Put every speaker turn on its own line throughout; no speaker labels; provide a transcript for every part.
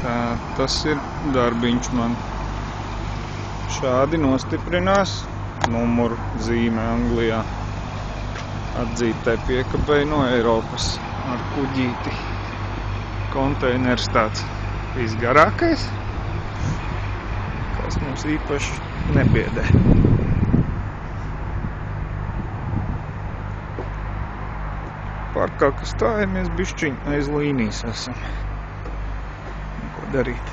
Tā, tas ir darbiņš man. Šādi nostiprinās numuru zīme Anglijā. Atzītai piekabei no Eiropas ar kuģīti. Konteiners tāds visgarākais, kas mums īpaši nebiedē. Parkā, ka stājamies bišķiņ aiz līnijas esam. Ko darīt?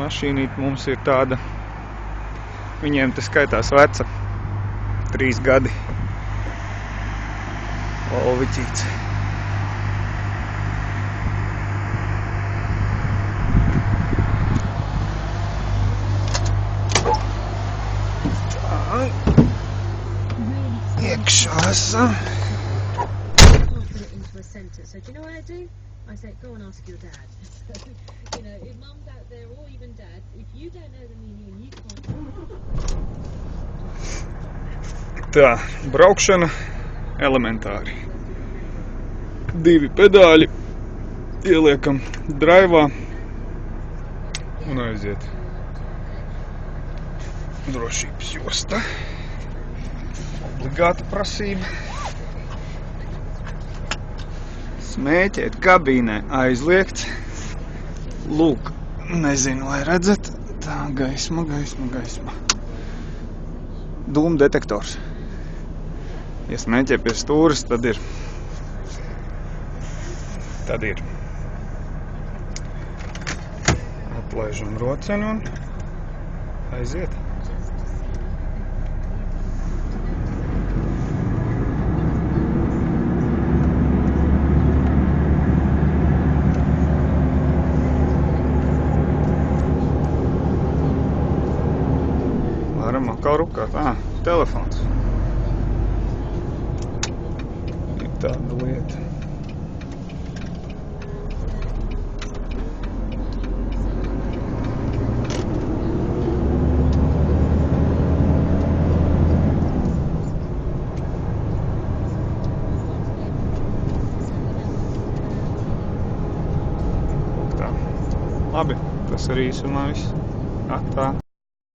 Mašīnīt mums ir tāda, viņiem te skaitās veca, 3 gadi. Volviķīts. Tā. Iekšā esam.
So do you know what I do? I say, go and ask your dad. So, you know, if mum's out there or even dad, if you don't know the meaning and you can't...
Tā, braukšana elementāri. 2 pedāļi, ieliekam draivā un aiziet. Drošības josta. Obligāta prasība. Smēķēt kabīnē aizliegts. Lūk, nezinu, vai redzat. Tā, gaisma. Dūmu detektors. Ja smēķē pie stūres, tad ir. Atlaižam roceni un aiziet. Varam atkal rukāt. Telefons. Ir tāda lieta. Tā. Labi, tas arī īsumā viss. Tā.